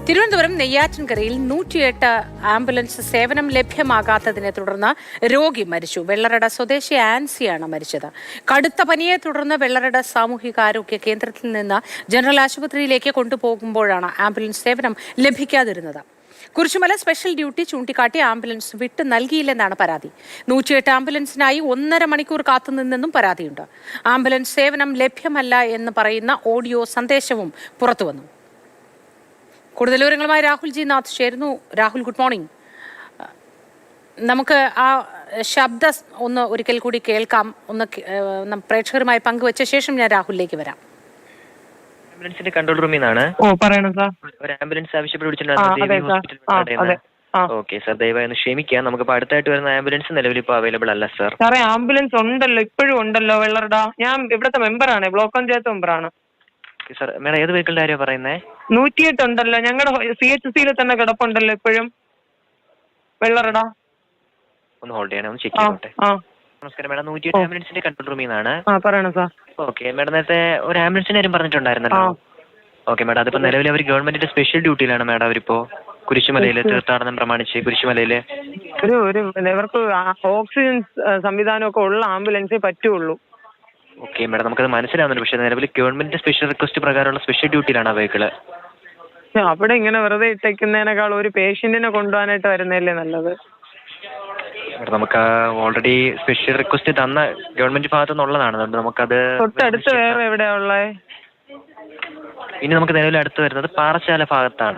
Thiruvananthapuram നെയ്യാറ്റിൻകരയിൽ 108 ambulance സേവനം ലഭ്യമാകാത്തതിനെ തുടർന്ന് രോഗി മരിച്ചു. വെള്ളറട സ്വദേശി ആൻസിയാണ് മരിച്ചത്. കടുത്ത പനിയെ തുടർന്ന് വെള്ളറട സാമൂഹികാരോഗ്യ കേന്ദ്രത്തിൽ നിന്ന് ജനറൽ ആശുപത്രിയിലേക്ക് കൊണ്ടുപോകുമ്പോഴാണ് ആംബുലൻസ് സേവനം ലഭിക്കാതിരുന്നത്. കുരിശുമല സ്പെഷ്യൽ ഡ്യൂട്ടി ചൂണ്ടിക്കാട്ടി ആംബുലൻസ് വിട്ടു നൽകിയില്ലെന്നാണ് പരാതി. 108 ആംബുലൻസിനായി 1.5 മണിക്കൂർ കാത്തുനിന്നെന്നും പരാതിയുണ്ട്. ആംബുലൻസ് സേവനം ലഭ്യമല്ല എന്ന് പറയുന്ന ഓഡിയോ സന്ദേശവും പുറത്തുവന്നു. കൂടുതൽ വിവരങ്ങളുമായി രാഹുൽ ജി നാഥ് ചേരുന്നു. Rahul, good morning. നമുക്ക് ആ ശബ്ദം ഒന്ന് ഒരിക്കൽ കൂടി കേൾക്കാം. ഒന്ന് പ്രേക്ഷകരുമായി പങ്കുവച്ച ശേഷം ഞാൻ രാഹുലിലേക്ക് വരാം. ആംബുലൻസിന്റെ കൺട്രോൾ റൂമിൽ നിന്നാണ്. ഒരു ആംബുലൻസ് ആവശ്യപ്പെട്ട് ഓക്കെ സാർ, ദയവായി ഒന്ന് ക്ഷമിക്കാം. നമുക്കിപ്പോൾ അടുത്തായിട്ട് വരുന്ന ആംബുലൻസ് നിലവിൽ ഇപ്പോൾ അവൈലബിൾ അല്ല സാർ. സാറേ, ആംബുലൻസ് ഉണ്ടല്ലോ, ഇപ്പോഴും ഉണ്ടല്ലോ വെള്ളറട. ഞാൻ ഇവിടുത്തെ മെമ്പറാണ്, ബ്ലോക്ക് പഞ്ചായത്ത് മെമ്പറാണ്. സാർ, മേഡം ഏത് വെഹിക്കിളിന്റെ കാര്യമാണ് പറയുന്നത്? 108 ഉണ്ടല്ലോ, ഞങ്ങളുടെ CHC തന്നെ കിടപ്പുണ്ടല്ലോ ഇപ്പോഴും വെള്ളറട. ഒന്ന് ഹോൾഡ് ചെയ്യണം, ഒന്ന് ചെക്ക് ചെയ്തോട്ടെ. നമസ്കാരം മേഡം, 108 ആംബുലൻസിന്റെ കൺട്രോൾ റൂമിൽ നിന്നാണ്. പറയണം സാർ. ഓക്കെ മേഡം, നേരത്തെ ഒരു ആംബുലൻസിന്റെ കാര്യം പറഞ്ഞിട്ടുണ്ടായിരുന്നല്ലോ. ഓക്കെ മേഡം, അതിപ്പോ നിലവിൽ അവർ ഗവൺമെന്റിന്റെ സ്പെഷ്യൽ ഡ്യൂട്ടിയിലാണ് മേഡം. അവരിപ്പോ കുരിശുമലയില് തീർത്ഥാടനം പ്രമാണിച്ച് കുരിശുമലയില് ഇവർക്ക് ഓക്സിജൻ സംവിധാനമൊക്കെ ഉള്ള ആംബുലൻസേ പറ്റുള്ളൂ. ഓക്കെ മേഡം, നമുക്കത് മനസ്സിലാവുന്നുണ്ട്. പക്ഷേ നിലവിൽ ഗവൺമെന്റിന്റെ സ്പെഷ്യൽ റിക്വസ്റ്റ് പ്രകാരമുള്ള സ്പെഷ്യൽ ഡ്യൂട്ടിയിലാണ് ആ വെഹിക്കിള്. അവിടെ ഇങ്ങനെ വെറുതെ ഇട്ടേക്കുന്നതിനേക്കാൾ ഒരു പേഷ്യന്റിനെ കൊണ്ടുപോകാനായിട്ട് വരുന്നതല്ലേ നല്ലത്. നമുക്ക് ഓൾറെഡി സ്പെഷ്യൽ റിക്വസ്റ്റ് തന്ന ഗവൺമെന്റ് ഭാഗത്തു നിന്നുള്ളതാണ്. അതുകൊണ്ട് നമുക്കത് തൊട്ടടുത്ത് വേറെ എവിടെയാ ഉള്ളത്? ഇനി നമുക്ക് നിലവിൽ അടുത്ത് വരുന്നത് പാറശാല ഭാഗത്താണ്.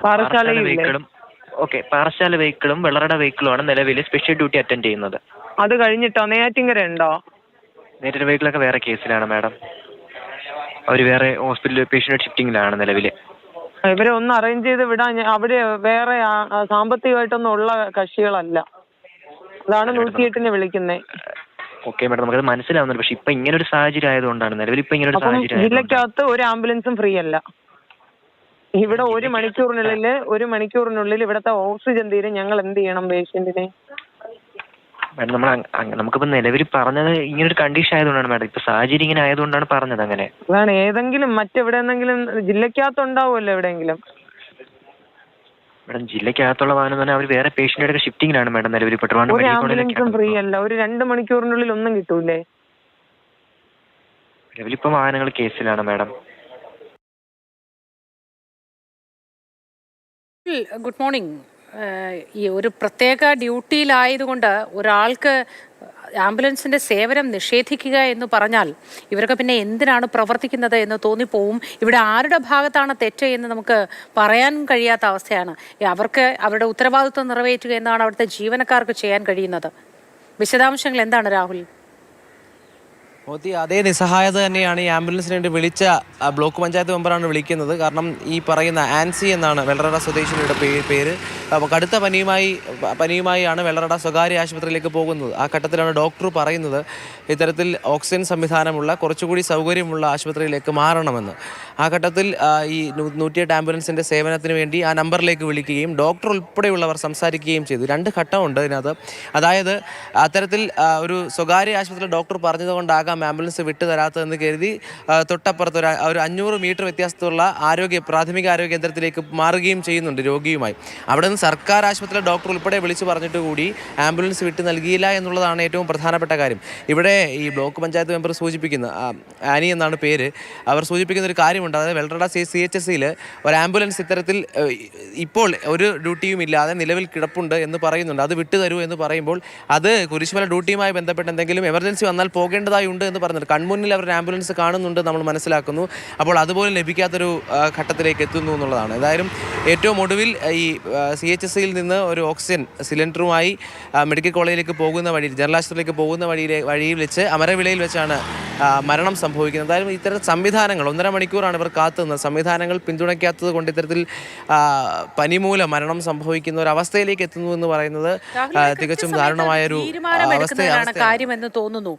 പാറശാല വെഹിക്കിളും വെള്ളറട വെഹിക്കിളുമാണ് നിലവിൽ സ്പെഷ്യൽ ഡ്യൂട്ടി അറ്റൻഡ് ചെയ്യുന്നത്. അത് കഴിഞ്ഞിട്ടോ നെയ്യാറ്റിൻകര ഉണ്ടോ? നേരിട്ട് വെഹിക്കിളൊക്കെ വേറെ കേസിലാണ് മാഡം. അവർ വേറെ ഹോസ്പിറ്റലിൽ പേഷ്യന്റ് ഷിഫ്റ്റിംഗിലാണ് നിലവിൽ. ഇവരെ ഒന്ന് അറേഞ്ച് ചെയ്ത് വിടാൻ അവിടെ വേറെ സാമ്പത്തികമായിട്ടൊന്നും ഉള്ള കക്ഷികളല്ല. അതാണ് 108 വിളിക്കുന്നത്. ഓക്കെ മാഡം, നമുക്കത് മനസ്സിലാവുന്നുണ്ട്. പക്ഷെ ഇപ്പൊ ഇങ്ങനെ ഒരു സാഹചര്യം ആയതുകൊണ്ടാണ് നിലവിൽ ഇപ്പൊ ഇങ്ങനെ ഒരു സാഹചര്യം. ജില്ലക്കകത്ത് ഒരു ആംബുലൻസും ഫ്രീ അല്ല. ഇവിടെ ഒരു മണിക്കൂറിനുള്ളിൽ ഇവിടുത്തെ ഓക്സിജൻ തീരെ ഞങ്ങൾ എന്ത് ചെയ്യണം പേഷ്യന്റിനെ? മാഡം, നമുക്കിപ്പോ നിലവിൽ പറഞ്ഞത് ഇങ്ങനെ ഒരു കണ്ടീഷൻ ആയതുകൊണ്ടാണ് മാഡം. ഇപ്പൊ സാഹചര്യം ഇങ്ങനെ ആയതുകൊണ്ടാണ് പറഞ്ഞത് അങ്ങനെ. അതാണ് ഏതെങ്കിലും മറ്റെവിടെന്നെങ്കിലും ജില്ലക്കകത്ത് ഉണ്ടാവുമല്ലോ എവിടെയെങ്കിലും. മാഡം, ജില്ലക്കകത്തുള്ള വാഹനം തന്നെ അവർ വേറെ പേഷ്യന്റുടെ ഷിഫ്റ്റിംഗിലാണ് മാഡം നിലവിൽ. ഒരു ആംബുലൻസും ഫ്രീ അല്ല. ഒരു 2 മണിക്കൂറിനുള്ളിൽ ഒന്നും കിട്ടൂലേ? നിലവിൽ ഇപ്പൊ വാഹനങ്ങൾ കേസിലാണ് മാഡം. Good morning. ഈ ഒരു പ്രത്യേക ഡ്യൂട്ടിയിലായതുകൊണ്ട് ഒരാൾക്ക് ആംബുലൻസിന്റെ സേവനം നിഷേധിക്കുക എന്ന് പറഞ്ഞാൽ ഇവർക്ക് പിന്നെ എന്തിനാണ് പ്രവർത്തിക്കുന്നത് എന്ന് തോന്നിപ്പോവും. ഇവിടെ ആരുടെ ഭാഗത്താണ് തെറ്റ് എന്ന് നമുക്ക് പറയാൻ കഴിയാത്ത അവസ്ഥയാണ്. അവർക്ക് അവരുടെ ഉത്തരവാദിത്വം നിറവേറ്റുക എന്നാണ് അവിടുത്തെ ജീവനക്കാർക്ക് ചെയ്യാൻ കഴിയുന്നത്. വിശദാംശങ്ങൾ എന്താണ് രാഹുൽ? അതേ നിസ്സഹായത തന്നെയാണ് ഈ ആംബുലൻസിന് വേണ്ടി വിളിച്ച ബ്ലോക്ക് പഞ്ചായത്ത് മെമ്പറാണ് വിളിക്കുന്നത്. കാരണം ഈ പറയുന്ന ആൻസി എന്നാണ് വെള്ളറട സ്വദേശിനിയുടെ പേര്. കടുത്ത പനിയുമായാണ് വെള്ളറട സ്വകാര്യ ആശുപത്രിയിലേക്ക് പോകുന്നത്. ആ ഘട്ടത്തിലാണ് ഡോക്ടർ പറയുന്നത് ഇത്തരത്തിൽ ഓക്സിജൻ സംവിധാനമുള്ള കുറച്ചുകൂടി സൗകര്യമുള്ള ആശുപത്രിയിലേക്ക് മാറണമെന്ന്. ആ ഘട്ടത്തിൽ ഈ 108 ആംബുലൻസിൻ്റെ സേവനത്തിന് വേണ്ടി ആ നമ്പറിലേക്ക് വിളിക്കുകയും ഡോക്ടർ ഉൾപ്പെടെയുള്ളവർ സംസാരിക്കുകയും ചെയ്തു. 2 ഘട്ടമുണ്ട് ഇതിനകത്ത്. അതായത് അത്തരത്തിൽ ഒരു സ്വകാര്യ ആശുപത്രിയിൽ ഡോക്ടർ പറഞ്ഞതുകൊണ്ടാകാം ആംബുലൻസ് വിട്ടു തരാത്തതെന്ന് കരുതി തൊട്ടപ്പുറത്ത് ഒരു 500 മീറ്റർ വ്യത്യാസത്തുള്ള പ്രാഥമിക ആരോഗ്യ കേന്ദ്രത്തിലേക്ക് മാറുകയും ചെയ്യുന്നുണ്ട് രോഗിയുമായി. അവിടെ നിന്ന് സർക്കാർ ആശുപത്രിയിലെ ഡോക്ടർ ഉൾപ്പെടെ വിളിച്ചു പറഞ്ഞിട്ട് കൂടി ആംബുലൻസ് വിട്ടു നൽകിയില്ല എന്നുള്ളതാണ് ഏറ്റവും പ്രധാനപ്പെട്ട കാര്യം. ഇവിടെ ഈ ബ്ലോക്ക് പഞ്ചായത്ത് മെമ്പർ സൂചിപ്പിക്കുന്ന ആനി എന്നാണ് പേര്. അവർ സൂചിപ്പിക്കുന്ന ഒരു കാര്യമുണ്ട്. അതായത് വെള്ളറട CHSയിൽ ഒരു ആംബുലൻസ് ഇത്തരത്തിൽ ഇപ്പോൾ ഒരു ഡ്യൂട്ടിയും ഇല്ലാതെ നിലവിൽ കിടപ്പുണ്ട് എന്ന് പറയുന്നുണ്ട്. അത് വിട്ടു തരൂ എന്ന് പറയുമ്പോൾ അത് കുരിശുമല ഡ്യൂട്ടിയുമായി ബന്ധപ്പെട്ട് എന്തെങ്കിലും എമർജൻസി വന്നാൽ പോകേണ്ടതായി ഉണ്ട് എന്ന് പറഞ്ഞിട്ട് കൺമുന്നിൽ അവർ ആംബുലൻസ് കാണുന്നുണ്ട് നമ്മൾ മനസ്സിലാക്കുന്നു. അപ്പോൾ അതുപോലെ ലഭിക്കാത്തൊരു ഘട്ടത്തിലേക്ക് എത്തുന്നു എന്നുള്ളതാണ്. ഏതായാലും ഏറ്റവും ഒടുവിൽ ഈ CHSയിൽ നിന്ന് ഒരു ഓക്സിജൻ സിലിണ്ടറുമായി മെഡിക്കൽ കോളേജിലേക്ക് പോകുന്ന വഴി, ജനറൽ ആശുപത്രിയിലേക്ക് പോകുന്ന വഴിയിൽ വെച്ച് അമരവിളയിൽ വെച്ചാണ് മരണം സംഭവിക്കുന്നത്. എന്തായാലും ഇത്തരം സംവിധാനങ്ങൾ 1.5 മണിക്കൂറാണ് ഇവർ കാത്തുനിന്നത്. സംവിധാനങ്ങൾ പിന്തുണയ്ക്കാത്തത് കൊണ്ട് ഇത്തരത്തിൽ പനി മൂലം മരണം സംഭവിക്കുന്ന ഒരു അവസ്ഥയിലേക്ക് എത്തുന്നു എന്ന് പറയുന്നത് തികച്ചും ദാരുണമായൊരു കാര്യമെന്ന് തോന്നുന്നു.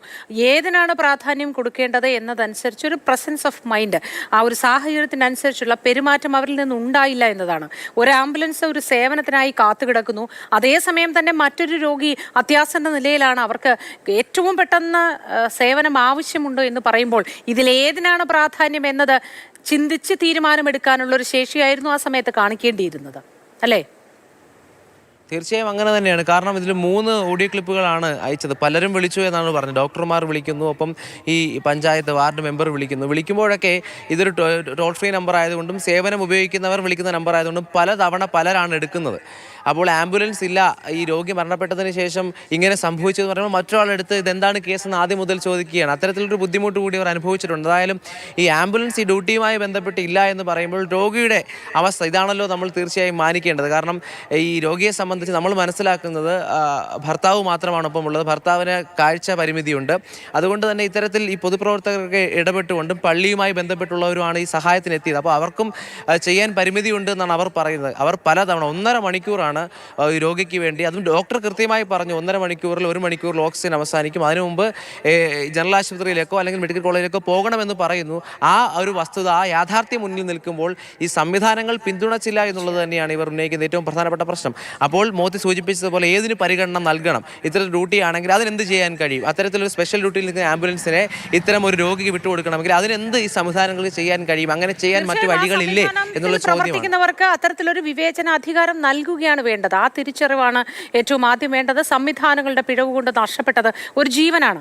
ഏതിനാണ് പ്രാധാന്യം കൊടുക്കേണ്ടത് എന്നതനുസരിച്ച് ഒരു പ്രസൻസ് ഓഫ് മൈൻഡ്, ആ ഒരു സാഹചര്യത്തിനനുസരിച്ചുള്ള പെരുമാറ്റം അവരിൽ നിന്ന് ഉണ്ടായില്ല എന്നതാണ്. ഒരു ആംബുലൻസ് ഒരു സേവനത്തിനായി കാത്തുകിടക്കുന്നു. അതേസമയം തന്നെ മറ്റൊരു രോഗി അത്യാസന്ന നിലയിലാണ്. അവർക്ക് ഏറ്റവും പെട്ടെന്ന് സേവനം ആവശ്യമുണ്ടോ എന്ന് പറയുമ്പോൾ ഇതിലേതിനാണ് പ്രാധാന്യം എന്നത് ചിന്തിച്ച് തീരുമാനമെടുക്കാനുള്ള ഒരു ശേഷിയായിരുന്നു ആ സമയത്ത് കാണിക്കേണ്ടിയിരുന്നത്, അല്ലേ? തീർച്ചയായും അങ്ങനെ തന്നെയാണ്. കാരണം ഇതിൽ 3 ഓഡിയോ ക്ലിപ്പുകളാണ് അയച്ചത്. പലരും വിളിച്ചു എന്നാണ് പറഞ്ഞത്. ഡോക്ടർമാർ വിളിക്കുന്നു, ഒപ്പം ഈ പഞ്ചായത്ത് വാർഡ് മെമ്പർ വിളിക്കുന്നു. വിളിക്കുമ്പോഴൊക്കെ ഇതൊരു ടോൾ ഫ്രീ നമ്പർ ആയതുകൊണ്ടും സേവനം ഉപയോഗിക്കുന്നവർ വിളിക്കുന്ന നമ്പർ ആയതുകൊണ്ടും പലതവണ പലരാണ് എടുക്കുന്നത്. അപ്പോൾ ആംബുലൻസ് ഇല്ല, ഈ രോഗി മരണപ്പെട്ടതിന് ശേഷം ഇങ്ങനെ സംഭവിച്ചതെന്ന് പറയുമ്പോൾ മറ്റൊരാളെടുത്ത് ഇതെന്താണ് കേസെന്ന് ആദ്യം മുതൽ ചോദിക്കുകയാണ്. അത്തരത്തിലൊരു ബുദ്ധിമുട്ട് കൂടി അവർ അനുഭവിച്ചിട്ടുണ്ട്. എന്തായാലും ഈ ആംബുലൻസ് ഈ ഡ്യൂട്ടിയുമായി ബന്ധപ്പെട്ട് ഇല്ല എന്ന് പറയുമ്പോൾ രോഗിയുടെ അവസ്ഥ ഇതാണല്ലോ നമ്മൾ തീർച്ചയായും മാനിക്കേണ്ടത്. കാരണം ഈ രോഗിയെ സംബന്ധിച്ച് നമ്മൾ മനസ്സിലാക്കുന്നത് ഭർത്താവ് മാത്രമാണ് ഒപ്പം ഉള്ളത്. ഭർത്താവിന് കാഴ്ച പരിമിതിയുണ്ട്. അതുകൊണ്ട് തന്നെ ഇത്തരത്തിൽ ഈ പൊതുപ്രവർത്തകർക്ക് ഇടപെട്ടുകൊണ്ടും പള്ളിയുമായി ബന്ധപ്പെട്ടുള്ളവരുമാണ് ഈ സഹായത്തിന് എത്തിയത്. അപ്പോൾ അവർക്കും ചെയ്യാൻ പരിമിതിയുണ്ട് എന്നാണ് അവർ പറയുന്നത്. അവർ പലതവണ 1.5 മണിക്കൂറാണ് ഈ രോഗിക്ക് വേണ്ടി, അതും ഡോക്ടർ കൃത്യമായി പറഞ്ഞു 1.5 മണിക്കൂറിൽ 1 മണിക്കൂറിൽ ഓക്സിജൻ അവസാനിക്കും, അതിനു മുമ്പ് ജനറൽ ആശുപത്രിയിലേക്കോ അല്ലെങ്കിൽ മെഡിക്കൽ കോളേജിലേക്കോ പോകണമെന്ന് പറയുന്നു. ആ ഒരു വസ്തുത, ആ യാഥാർത്ഥ്യം മുന്നിൽ നിൽക്കുമ്പോൾ ഈ സംവിധാനങ്ങൾ പിന്തുണച്ചില്ല എന്നുള്ളത് തന്നെയാണ് ഇവർ ഉന്നയിക്കുന്ന ഏറ്റവും പ്രധാനപ്പെട്ട പ്രശ്നം. അപ്പോൾ മോത്തി സൂചിപ്പിച്ചതുപോലെ ഏതിന് പരിഗണന നൽകണം? ഇത്തരം ഡ്യൂട്ടി ആണെങ്കിൽ അതിനെന്ത് ചെയ്യാൻ കഴിയും? അത്തരത്തിലൊരു സ്പെഷ്യൽ ഡ്യൂട്ടിയിൽ നിൽക്കുന്ന ആംബുലൻസിനെ ഇത്തരം ഒരു രോഗിക്ക് വിട്ടുകൊടുക്കണമെങ്കിൽ അതിനെന്ത് ഈ സംവിധാനങ്ങൾക്ക് ചെയ്യാൻ കഴിയും? അങ്ങനെ ചെയ്യാൻ മറ്റു വഴികളില്ലേ എന്നുള്ള ചോദ്യമാണ്. പ്രവർത്തിക്കുന്നവർക്ക് അത്തരത്തിലൊരു വിവേചനാധികാരം നൽകുകയാണ് വേണ്ടത്. ആ തിരിച്ചറിവാണ് ഏറ്റവും ആദ്യം വേണ്ടത്. സംവിധാനങ്ങളുടെ പിഴവ് കൊണ്ട് നഷ്ടപ്പെട്ടത് ഒരു ജീവനാണ്.